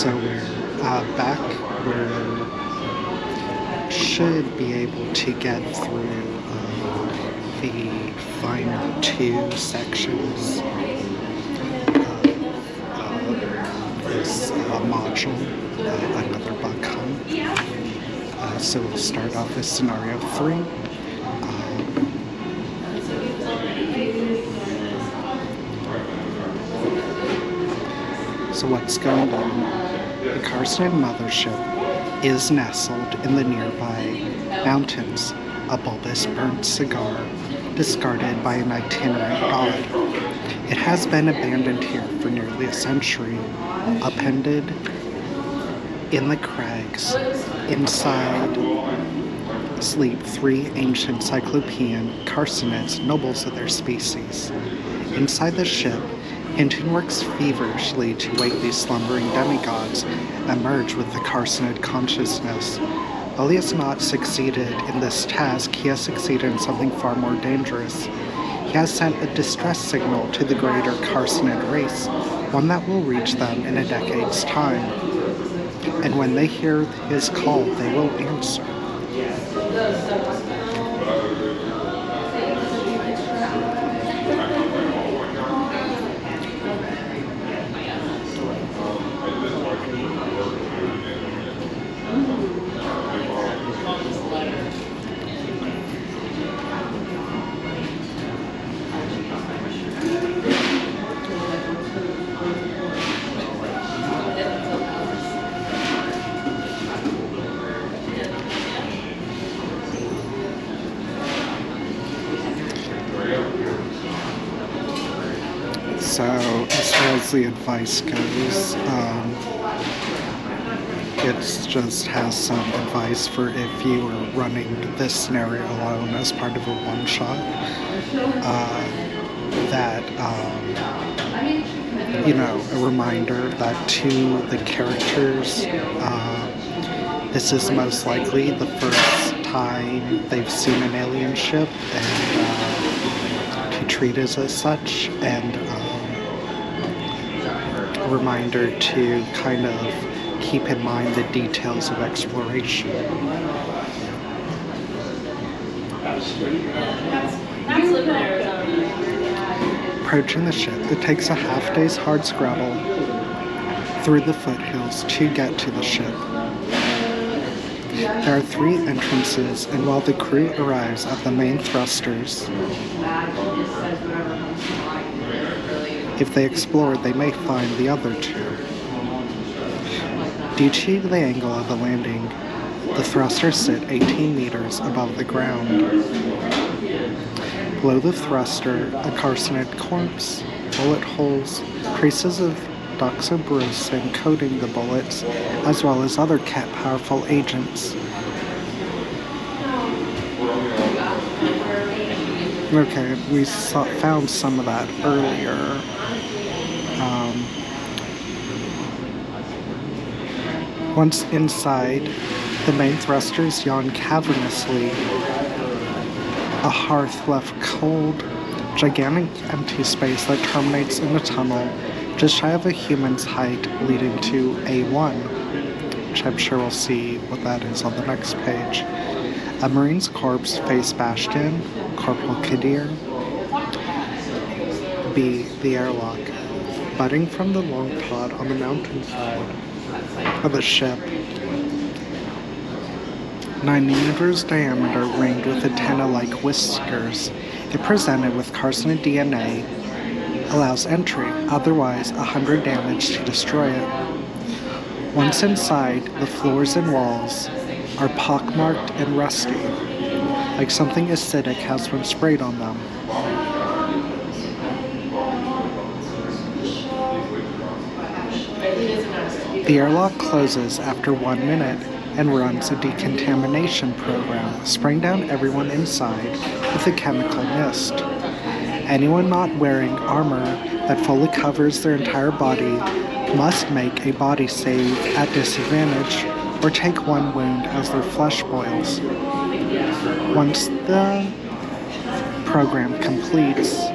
So we're back. We should be able to get through the final two sections of this module, another bug hunt. So we'll start off with scenario 3. So what's going on? The Carson mothership is nestled in the nearby mountains, a bulbous burnt cigar discarded by an itinerant god. It has been abandoned here for nearly a century, appended in the crags. Inside sleep 3 ancient cyclopean carsonids, nobles of their species. Inside the ship, Hinton works feverishly to wake these slumbering demigods and merge with the Carsonid consciousness. While he has not succeeded in this task, he has succeeded in something far more dangerous. He has sent a distress signal to the greater Carsonid race, one that will reach them in a decade's time. And when they hear his call, they will answer. So, as far as the advice goes, it just has some advice for if you are running this scenario alone as part of a one-shot. A reminder that to the characters, this is most likely the first time they've seen an alien ship, and to treat it as such, and a reminder to kind of keep in mind the details of exploration. Approaching the ship, it takes a half-day's hard scrabble through the foothills to get to the ship. There are 3 entrances, and while the crew arrives at the main thrusters, if they explore, they may find the other 2. Due to the angle of the landing, the thrusters sit 18 meters above the ground. Below the thruster, a Carsonid corpse, bullet holes, traces of doxobrucin coating the bullets, as well as other powerful agents. Okay, we found some of that earlier. Once inside, the main thrusters yawn cavernously. A hearth left cold, gigantic empty space that terminates in a tunnel just shy of a human's height leading to A1, which I'm sure we'll see what that is on the next page. A Marine's corpse face bashed in, Corporal Kadir. B. The airlock. Budding from the long pod on the mountainside of the ship. 9 meters diameter, ringed with antenna-like whiskers. If presented with Carson DNA, allows entry, otherwise 100 damage to destroy it. Once inside, the floors and walls are pockmarked and rusty, like something acidic has been sprayed on them. The airlock closes after 1 minute and runs a decontamination program, spraying down everyone inside with a chemical mist. Anyone not wearing armor that fully covers their entire body must make a body save at disadvantage or take 1 wound as their flesh boils. Once the program completes,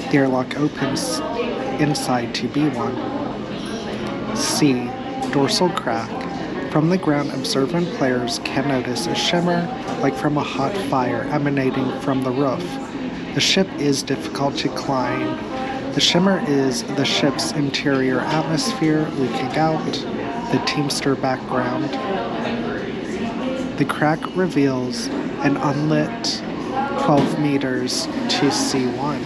the airlock opens inside to B1. C. Dorsal crack. From the ground, observant players can notice a shimmer, like from a hot fire emanating from the roof. The ship is difficult to climb. The shimmer is the ship's interior atmosphere leaking out, the Teamster background. The crack reveals an unlit 12 meters to C1.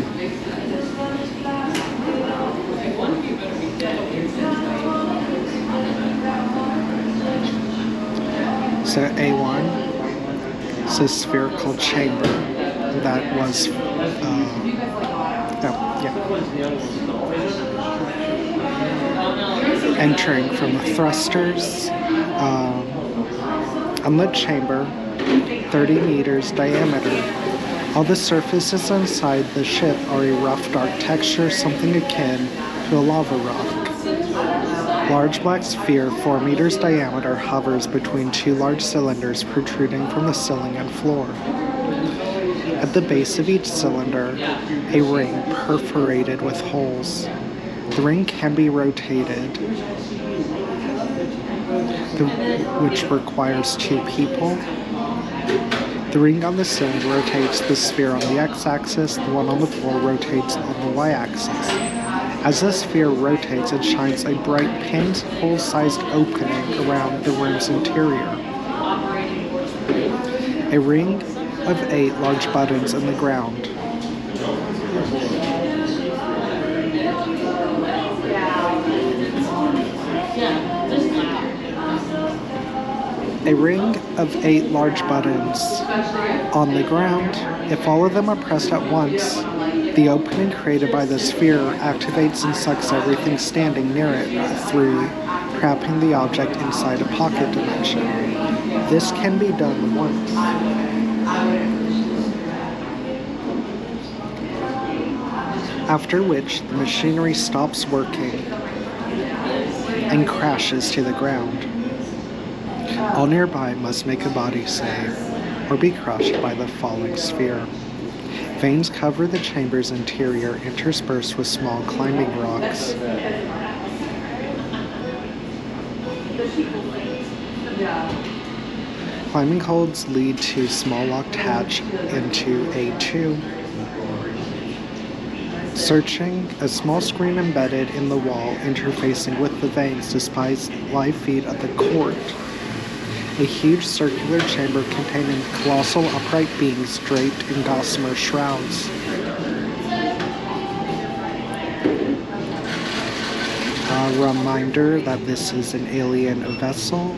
So A1 is a spherical chamber that was, entering from the thrusters, unlit chamber, 30 meters diameter. All the surfaces inside the ship are a rough dark texture, something akin to a lava rock. Large black sphere, 4 meters diameter, hovers between two large cylinders protruding from the ceiling and floor. At the base of each cylinder, a ring perforated with holes. The ring can be rotated, which requires 2 people. The ring on the ceiling rotates the sphere on the x-axis, the one on the floor rotates on the y-axis. As the sphere rotates, it shines a bright pinhole-sized opening around the room's interior. A ring of 8 large buttons in the ground. A ring of 8 large buttons on the ground. If all of them are pressed at once, the opening created by the sphere activates and sucks everything standing near it through, trapping the object inside a pocket dimension. This can be done once. After which, the machinery stops working and crashes to the ground. All nearby must make a body save or be crushed by the falling sphere. Veins cover the chamber's interior, interspersed with small climbing rocks. Climbing holds lead to small locked hatch into A2. Searching, a small screen embedded in the wall interfacing with the veins displays live feed of the court. A huge circular chamber containing colossal upright beams draped in gossamer shrouds. A reminder that this is an alien vessel.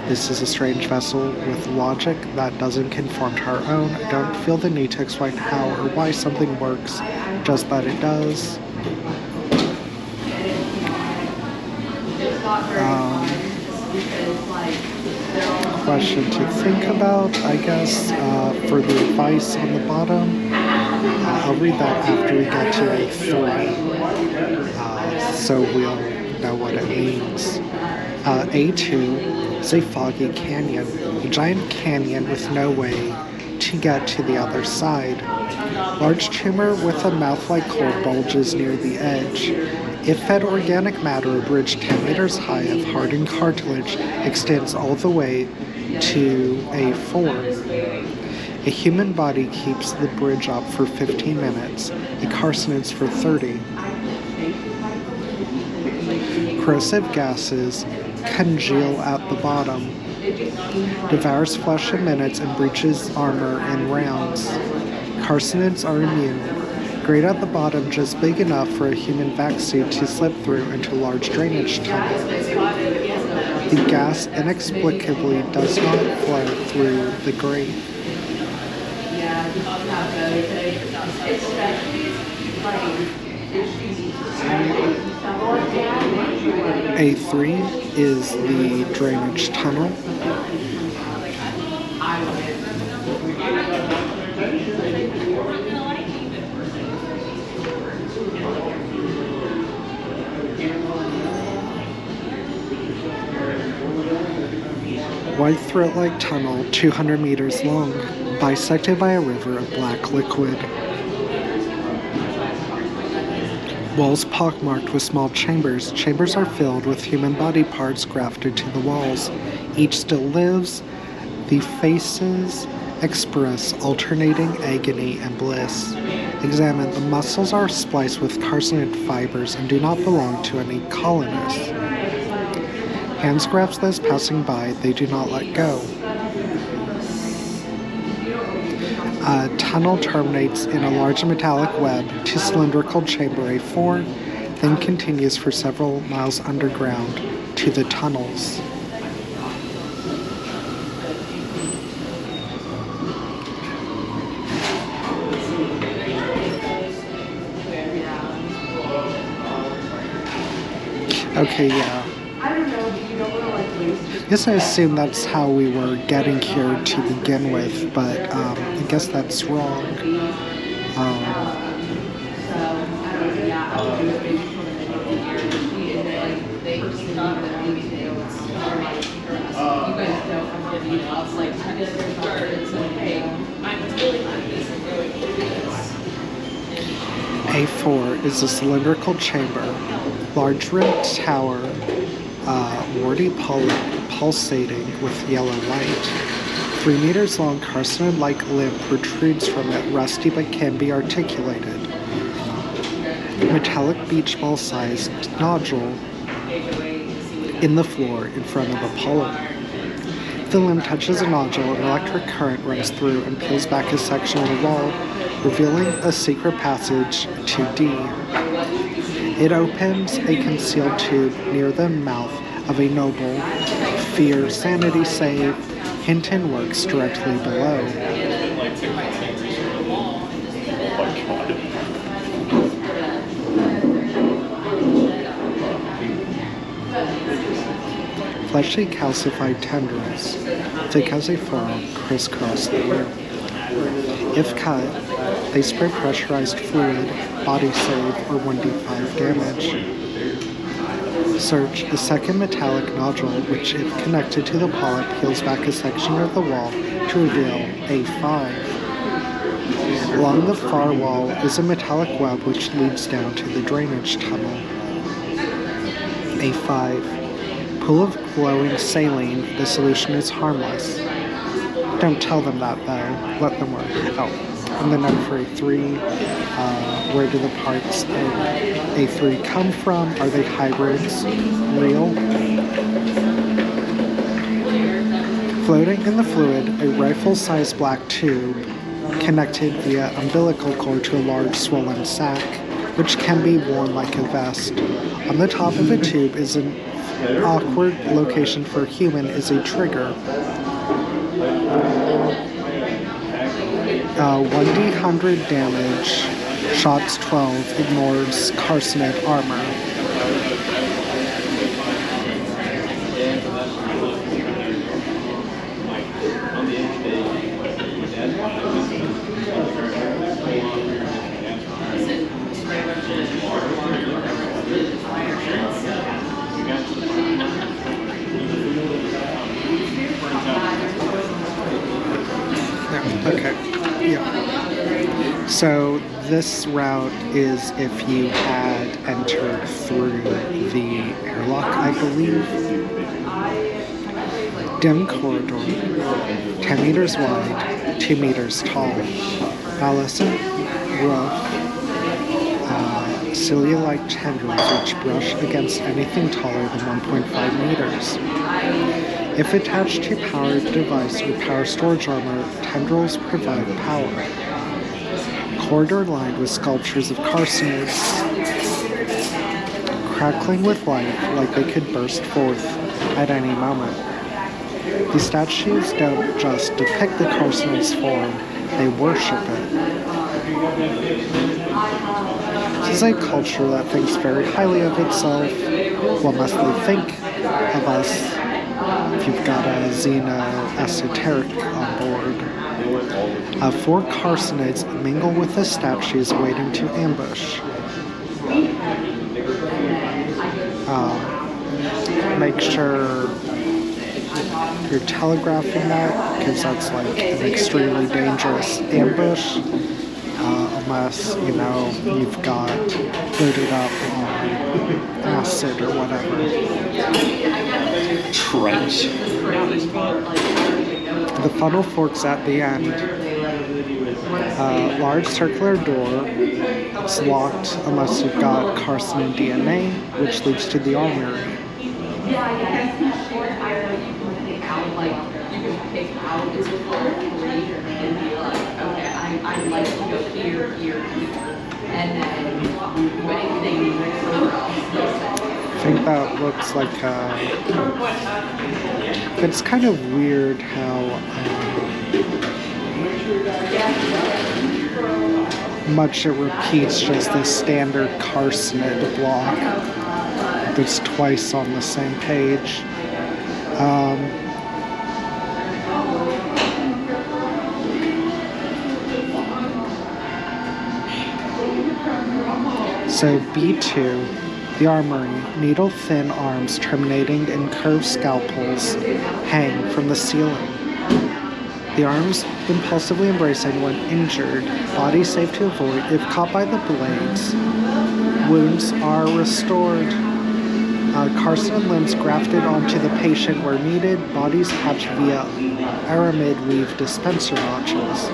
This is a strange vessel with logic that doesn't conform to our own. I don't feel the need to explain how or why something works, just that it does. Question to think about, I guess, for the advice on the bottom. I'll read that after we get to A3, so we'll know what it means. A2 is a foggy canyon, a giant canyon with no way to get to the other side. Large tumor with a mouth-like hole bulges near the edge. It fed organic matter, a bridge 10 meters high of hardened cartilage extends all the way to A4. A human body keeps the bridge up for 15 minutes, a carcinoid for 30. Corrosive gases congeal at the bottom, devours flesh in minutes and breaches armor in rounds. Carcinoids are immune. Grate at the bottom just big enough for a human vac-suit to slip through into a large drainage tunnel. The gas inexplicably does not flow through the grate. A3 is the drainage tunnel. Wide throat-like tunnel, 200 meters long, bisected by a river of black liquid. Walls pockmarked with small chambers. Chambers are filled with human body parts grafted to the walls. Each still lives. The faces express alternating agony and bliss. Examine. The muscles are spliced with carcinid fibers and do not belong to any colonists. Hands grasp those passing by. They do not let go. A tunnel terminates in a large metallic web to cylindrical chamber A4, then continues for several miles underground to the tunnels. Okay, yeah. I guess I assume that's how we were getting here to begin with, but I guess that's wrong. A4 is a cylindrical chamber, large rimmed tower, warty pulsating with yellow light. 3 meters long carcinid-like limb protrudes from it, rusty but can be articulated. Metallic beach ball-sized nodule in the floor in front of the polyp. If the limb touches a nodule, an electric current runs through and peels back a section of the wall, revealing a secret passage to D. It opens a concealed tube near the mouth of a noble. Fear, sanity save. Hinton works directly below. Fleshy calcified tendrils, thick as a furrow, crisscross the room. If cut, they spray pressurized fluid, body save, or 1d5 damage. Search. The second metallic nodule, which if connected to the polyp, peels back a section of the wall to reveal A5. Along the far wall is a metallic web which leads down to the drainage tunnel. A5. Pool of glowing saline. The solution is harmless. Don't tell them that though. Let them work. Oh. And then for A3, where do the parts of A3 come from? Are they hybrids? Real? Floating in the fluid, a rifle-sized black tube connected via umbilical cord to a large swollen sac, which can be worn like a vest. On the top of the tube is an awkward location for a human is a trigger. 1d100 damage, shots 12, ignores carcinid armor. Okay, yeah. So this route is if you had entered through the airlock, I believe. Dim corridor, 10 meters wide, 2 meters tall. Ballastant rough, cilia-like tendrils which brush against anything taller than 1.5 meters. If attached to powered device or power storage armor, tendrils provide power. Corridor lined with sculptures of carcinids, crackling with life like they could burst forth at any moment. These statues don't just depict the carcinid's form, they worship it. This is a culture that thinks very highly of itself. What must they think of us? If you've got a xeno-esoteric on board. 4 carcinids mingle with the statues waiting to ambush. Make sure you're telegraphing that, because that's like an extremely dangerous ambush. unless, you've got loaded up on acid or whatever. Trench. The funnel forks at the end. Large circular door. It's locked unless you've got carcinoid and DNA, which leads to the armory. I think that looks like it's kind of weird how much it repeats just the standard carcinid block that's twice on the same page. So B2, the armory, needle-thin arms terminating in curved scalpels hang from the ceiling. The arms impulsively embrace anyone injured, body safe to avoid if caught by the blades. Wounds are restored. Carcinid limbs grafted onto the patient where needed, bodies hatched via aramid weave dispenser notches.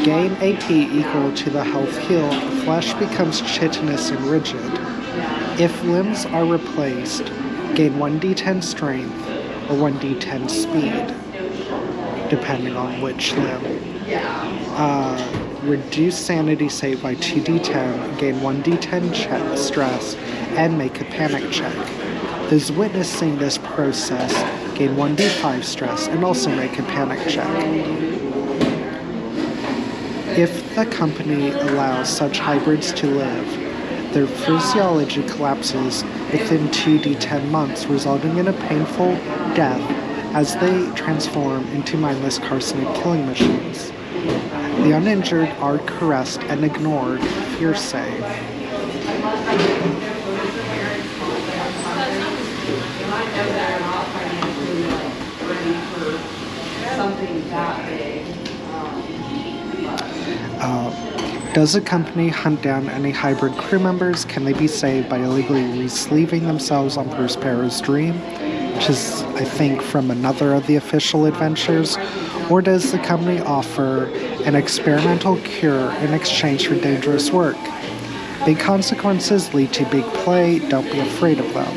Gain AP equal to the health heal, flesh becomes chitinous and rigid. If limbs are replaced, gain 1d10 strength or 1d10 speed, depending on which limb. Reduce sanity save by 2d10, gain 1d10 stress, and make a panic check. Those witnessing this process gain 1d5 stress and also make a panic check. If the company allows such hybrids to live, their physiology collapses within 2d10 months, resulting in a painful death as they transform into mindless carcinid killing machines. The uninjured are caressed and ignored, hearsay. Does a company hunt down any hybrid crew members? Can they be saved by illegally re-sleeving themselves on Prospero's dream, which is, I think, from another of the official adventures? Or does the company offer an experimental cure in exchange for dangerous work? Big consequences lead to big play. Don't be afraid of them.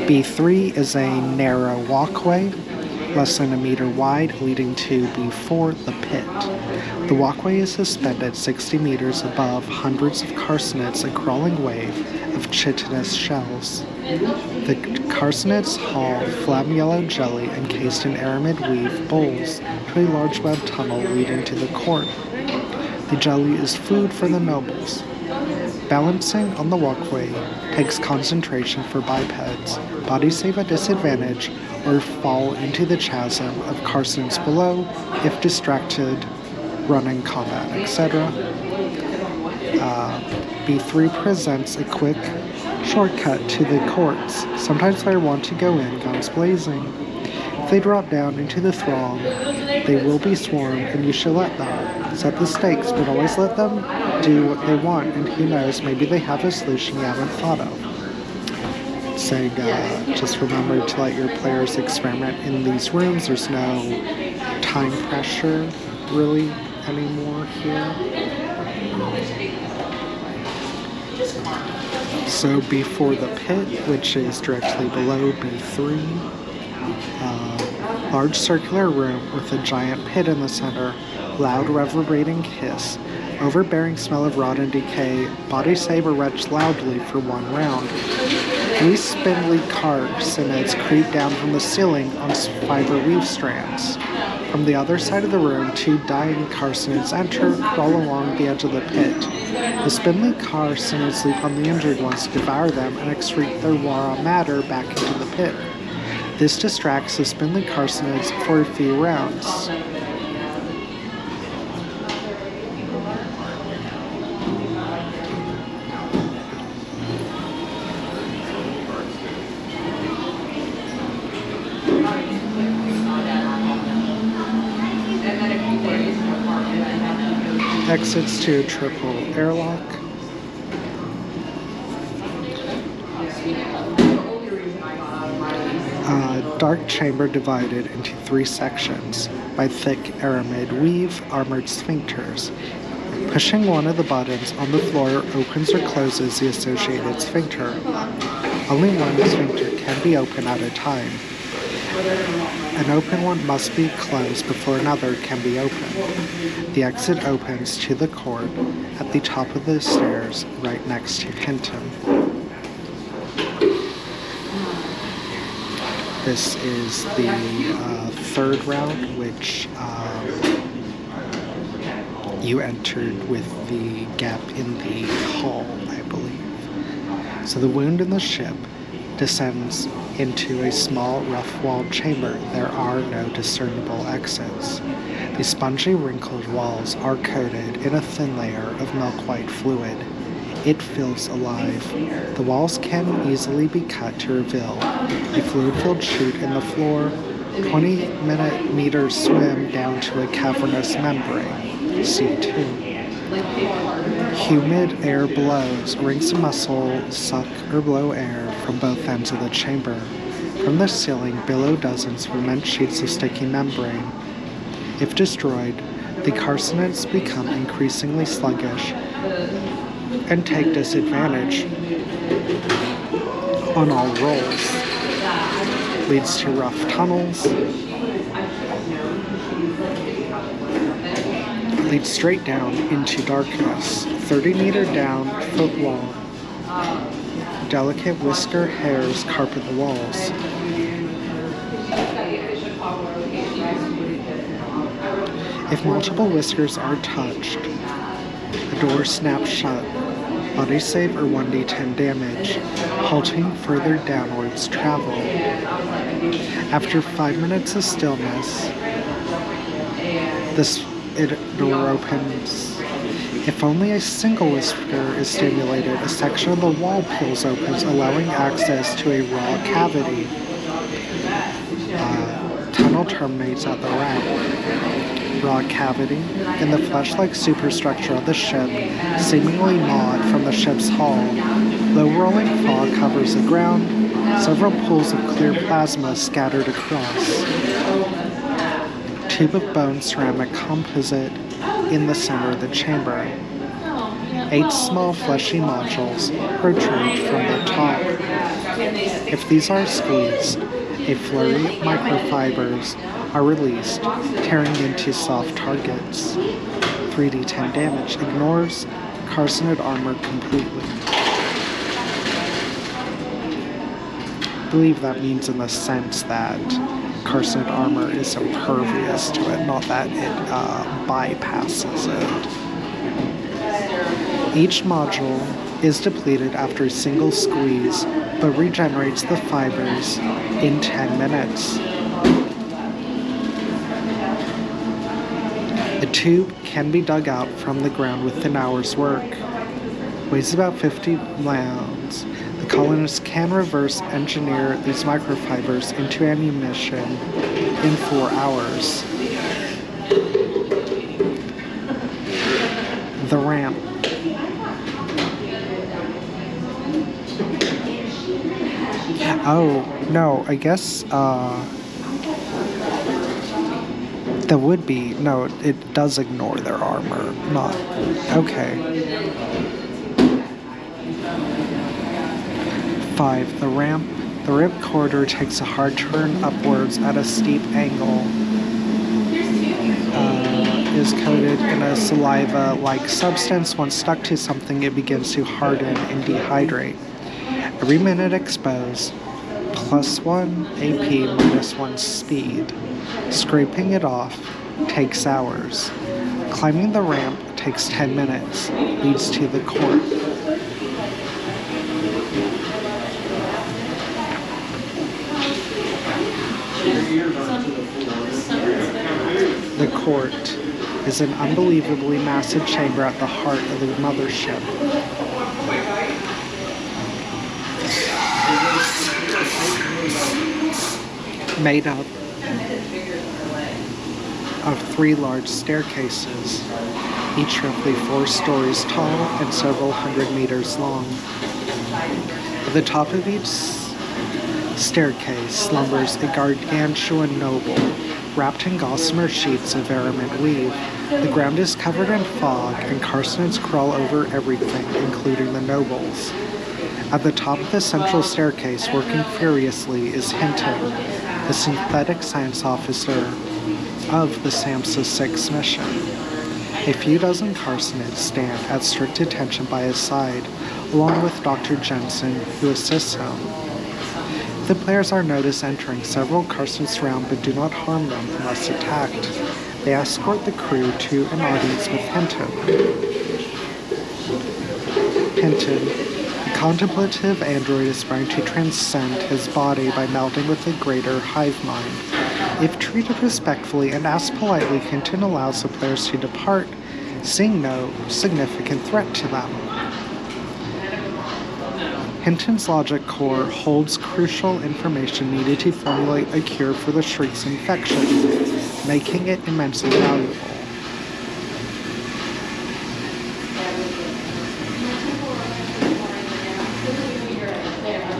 B3 is a narrow walkway, less than a meter wide, leading to B4, the pit. The walkway is suspended 60 meters above hundreds of carcinids, a crawling wave of chitinous shells. The carcinids haul phlegm yellow jelly encased in aramid weave bowls to a large web tunnel leading to the court. The jelly is food for the nobles. Balancing on the walkway takes concentration for bipeds. Bodies save at disadvantage or fall into the chasm of carcinids below if distracted, running combat, etc. B3 presents a quick shortcut to the courts. Sometimes they want to go in guns blazing. If they drop down into the throng, they will be swarmed and you should let them. Set the stakes, but always let them do what they want, and who knows, maybe they have a solution you haven't thought of. Saying, just remember to let your players experiment in these rooms. There's no time pressure, really, anymore here. So before the pit, which is directly below B3, large circular room with a giant pit in the center, loud reverberating hiss, overbearing smell of rot and decay, body saber retch loudly for one round. 3 spindly carcinids creep down from the ceiling on fiber weave strands. From the other side of the room, 2 dying carcinids enter, crawl along the edge of the pit. The spindly carcinids leap on the injured ones to devour them and excrete their raw matter back into the pit. This distracts the spindly carcinids for a few rounds. Exits to a triple airlock. Dark chamber divided into 3 sections by thick aramid weave armored sphincters. Pushing one of the buttons on the floor opens or closes the associated sphincter. Only one sphincter can be open at a time. An open one must be closed before another can be opened. The exit opens to the court at the top of the stairs right next to Hinton. This is the third round, which you entered with the gap in the hull, I believe. So the wound in the ship descends into a small, rough-walled chamber. There are no discernible exits. The spongy, wrinkled walls are coated in a thin layer of milk-white fluid. It feels alive. The walls can easily be cut to reveal a fluid-filled chute in the floor, 20-meter swim down to a cavernous membrane, C2. Humid air blows. Rings of muscle suck or blow air from both ends of the chamber. From the ceiling billow dozens of immense sheets of sticky membrane. If destroyed, the carcinoids become increasingly sluggish and take disadvantage on all rolls. Leads to rough tunnels. Leads straight down into darkness. 30-meter down, foot long. Delicate whisker hairs carpet the walls. If multiple whiskers are touched, the door snaps shut. Body save or 1d10 damage, halting further downwards travel. After 5 minutes of stillness, the door opens. If only a single whisker is stimulated, a section of the wall peels open, allowing access to a raw cavity. Tunnel terminates at the ramp. Raw cavity in the flesh-like superstructure of the ship, seemingly gnawed from the ship's hull. Low rolling fog covers the ground, several pools of clear plasma scattered across. Tube of bone ceramic composite in the center of the chamber. 8 small fleshy modules protrude from the top. If these are squeezed, a flurry of microfibers are released, tearing into soft targets. 3d10 damage ignores carcinoid armor completely. I believe that means in the sense that carcinoid armor is impervious to it, not that it bypasses it. Each module is depleted after a single squeeze, but regenerates the fibers in 10 minutes. A tube can be dug out from the ground with an hour's work. Weighs about 50 pounds. The colonists can reverse engineer these microfibers into ammunition in 4 hours. The ramp. Oh, no, I guess, that would be, no, it does ignore their armor, not, okay. 5, the ramp. The ramp corridor takes a hard turn upwards at a steep angle. Is coated in a saliva-like substance. Once stuck to something, it begins to harden and dehydrate. Every minute exposed, +1 AP, -1 speed. Scraping it off takes hours. Climbing the ramp takes 10 minutes, leads to the court. The court is an unbelievably massive chamber at the heart of the mothership. Made up of 3 large staircases. each roughly 4 stories tall and several hundred meters long. At the top of each staircase slumbers a gargantuan noble, wrapped in gossamer sheets of aramid weave. The ground is covered in fog, and carcinids crawl over everything, including the nobles. At the top of the central staircase, working furiously, is Hinton, the synthetic science officer of the SAMHSA 6 mission. A few dozen carcinids stand at strict attention by his side, along with Dr. Jensen, who assists him. The players are noticed entering. Several carcinids surround but do not harm them unless attacked. They escort the crew to an audience with Hinton. Hinton, the contemplative android, is trying to transcend his body by melding with a greater hive mind. If treated respectfully and asked politely, Hinton allows the players to depart, seeing no significant threat to them. Hinton's logic core holds crucial information needed to formulate a cure for the Shriek's infection, making it immensely valuable.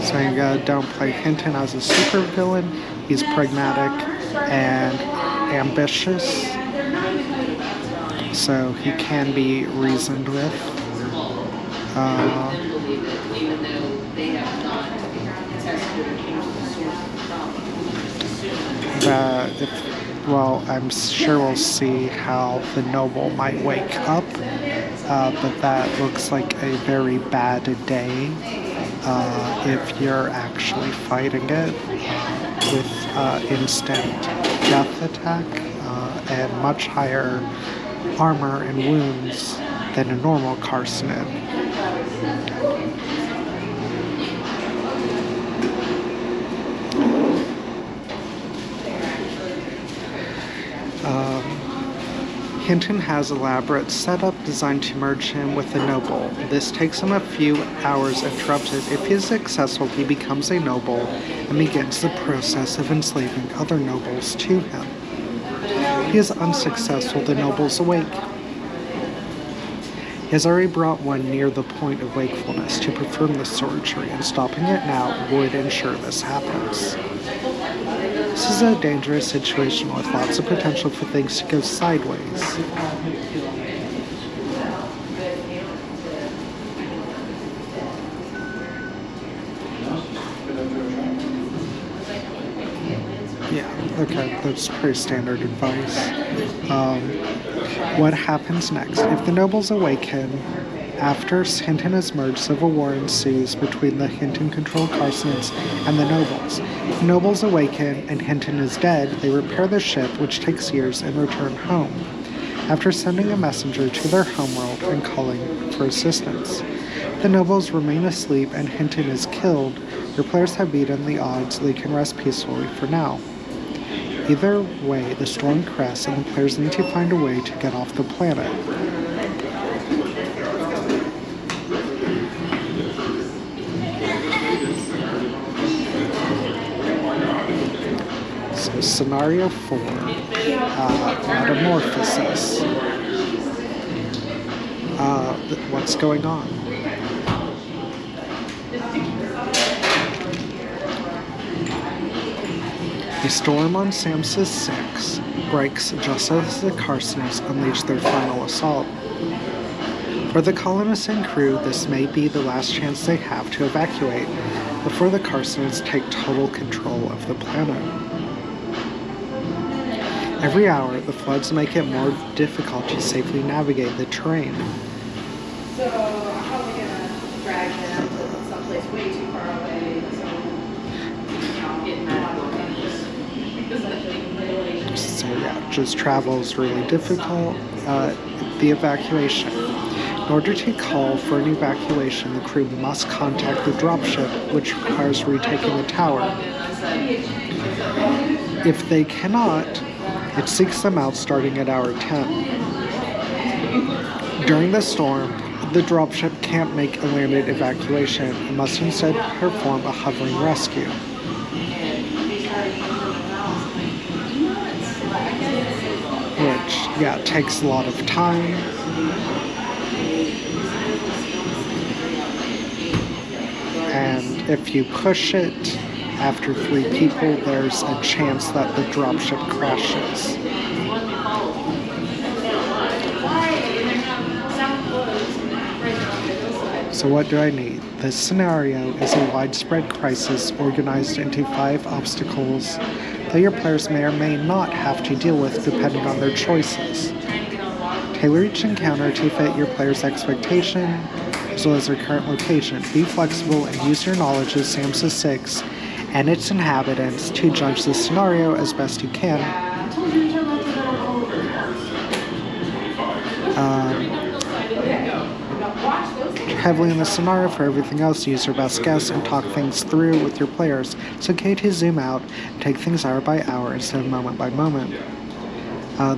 So you gotta downplay Hinton as a supervillain. He's pragmatic and ambitious, so he can be reasoned with. I'm sure we'll see how the noble might wake up, but that looks like a very bad day if you're actually fighting it with instant death attack and much higher armor and wounds than a normal carcinid. Hinton has elaborate setup designed to merge him with the noble. This takes him a few hours interrupted. If he is successful, he becomes a noble and begins the process of enslaving other nobles to him. If he is unsuccessful, the nobles awake. He has already brought one near the point of wakefulness to perform the surgery, and stopping it now would ensure this happens. This is a dangerous situation with lots of potential for things to go sideways. Yeah, okay, that's pretty standard advice. What happens next? If the nobles awaken, after Hinton has merged, civil war ensues between the Hinton-controlled carcinids and the nobles. If the nobles awaken and Hinton is dead, they repair the ship, which takes years, and return home, after sending a messenger to their homeworld and calling for assistance. The nobles remain asleep and Hinton is killed. Your players have beaten the odds, so they can rest peacefully for now. Either way, the storm crests and the players need to find a way to get off the planet. So, Scenario 4, Metamorphosis. What's going on? A storm on SAMHSA 6 breaks just as the carcinids unleash their final assault. For the colonists and crew, this may be the last chance they have to evacuate before the carcinids take total control of the planet. Every hour, the floods make it more difficult to safely navigate the terrain. So I'm probably gonna drag them to someplace way too far away, so I'm getting mad about So yeah, just travel is really difficult. The evacuation. In order to call for an evacuation, the crew must contact the dropship, which requires retaking the tower. If they cannot, it seeks them out starting at hour 10. During the storm, the dropship can't make a landed evacuation and must instead perform a hovering rescue. Which, yeah, takes a lot of time And if you push it after 3 people, there's a chance that the dropship crashes. So what do I need? This scenario is a widespread crisis organized into 5 obstacles that your players may or may not have to deal with depending on their choices. Tailor each encounter to fit your player's expectation as well as their current location. Be flexible and use your knowledge of Samsa 6 and its inhabitants to judge the scenario as best you can. Heavily in the scenario. For everything else, use your best guess and talk things through with your players. It's okay to zoom out and take things hour by hour instead of moment by moment.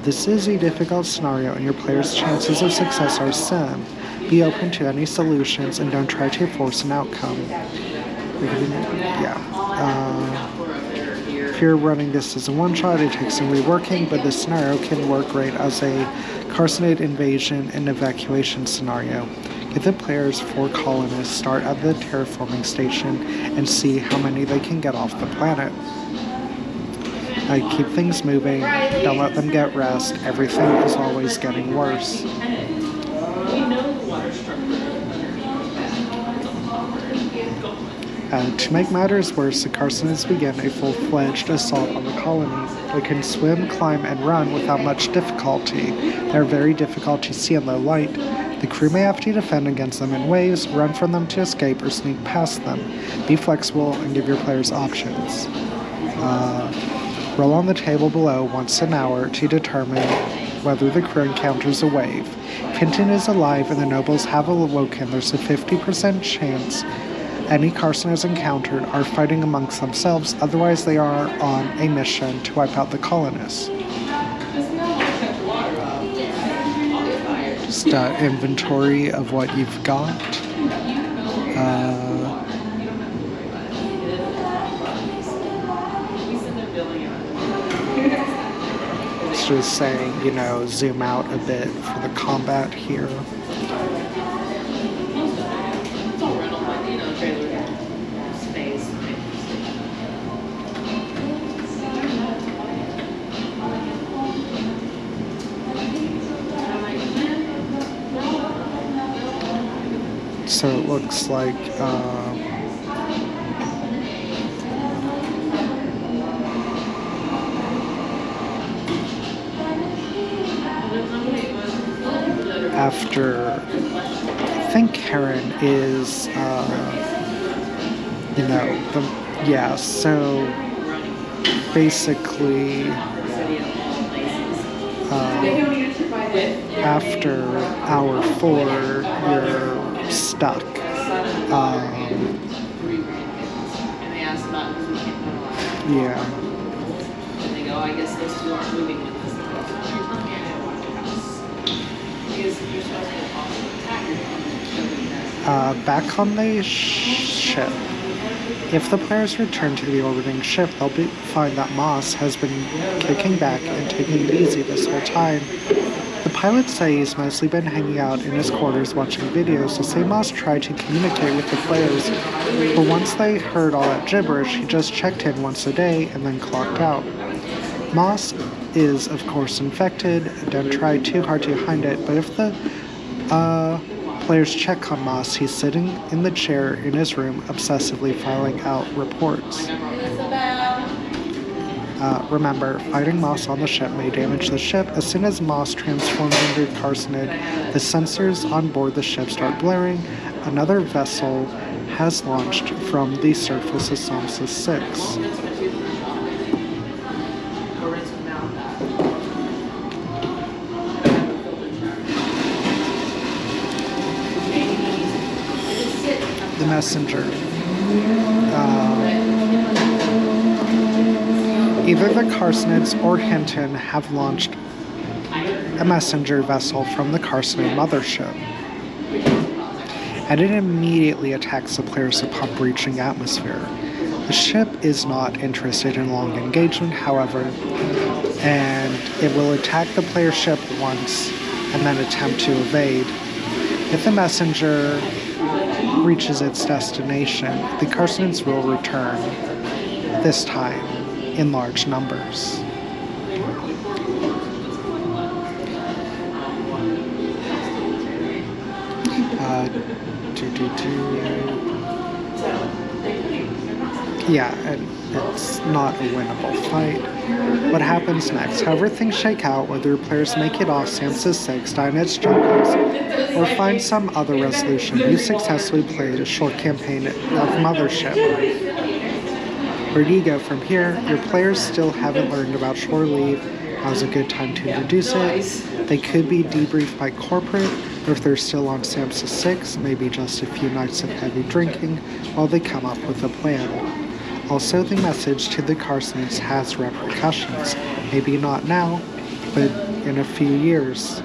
This is a difficult scenario and your players' chances of success are slim. Be open to any solutions and don't try to force an outcome. If you're running this as a one-shot, it takes some reworking, but this scenario can work great as a carcinate invasion and evacuation scenario. Give the players 4 colonists start at the terraforming station and see how many they can get off the planet. Keep things moving, don't let them get rest, everything is always getting worse. To make matters worse, the Carcinids begin a full-fledged assault on the colony. They can swim, climb, and run without much difficulty. They are very difficult to see in low light. The crew may have to defend against them in waves, run from them to escape, or sneak past them. Be flexible and give your players options. Roll on the table below once an hour to determine whether the crew encounters a wave. If Hinton is alive and the nobles have awoken, there's a 50% chance any Carcinids encountered are fighting amongst themselves, otherwise they are on a mission to wipe out the colonists. Just inventory of what you've got. It's just saying, zoom out a bit for the combat here. So it looks like after I think Karen is so basically after hour 4 you're stuck. And they go, I guess those 2 aren't moving with us. Back on the ship. If the players return to the orbiting ship, they'll find that Moss has been kicking back and taking it easy this whole time. The pilots say he's mostly been hanging out in his quarters watching videos, so say Moss tried to communicate with the players, but once they heard all that gibberish, he just checked in once a day and then clocked out. Moss is, of course, infected. Don't try too hard to hide it, but if the players check on Moss, he's sitting in the chair in his room, obsessively filing out reports. Remember, fighting Moss on the ship may damage the ship. As soon as Moss transforms into Carcinid, the sensors on board the ship start blaring. Another vessel has launched from the surface of Samsa 6. The messenger. Either the Carcinids or Hinton have launched a messenger vessel from the Carcinid mothership, and it immediately attacks the players upon breaching atmosphere. The ship is not interested in long engagement, however, and it will attack the player ship once and then attempt to evade. If the messenger reaches its destination, the Carcinids will return, this time in large numbers. Yeah, and it's not a winnable fight. What happens next? However things shake out, whether your players make it off Sams's 6, die in its jungles, or find some other resolution, you successfully played a short campaign of Mothership. Where do you go from here? Your players still haven't learned about Shore Leave. Now's a good time to introduce it. They could be debriefed by corporate, or if they're still on Sams's 6, maybe just a few nights of heavy drinking while they come up with a plan. Also, the message to the Carcinids has repercussions. Maybe not now, but in a few years.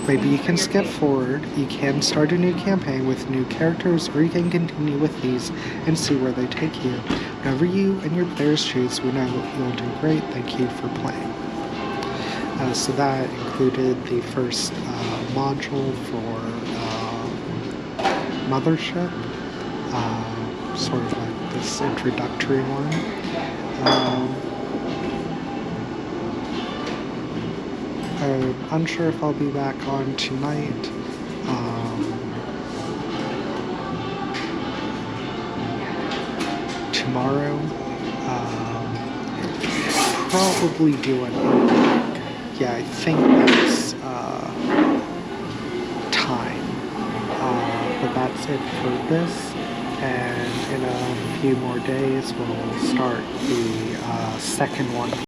Maybe you can skip forward, you can start a new campaign with new characters, or you can continue with these and see where they take you. Whatever you and your players choose, we know you'll do great. Thank you for playing. So that included the first module for Mothership, sort of like this introductory one. I'm unsure if I'll be back on tonight. Tomorrow. Probably do an evening. Yeah, I think that's time. But that's it for this. And in a few more days, we'll start the second one.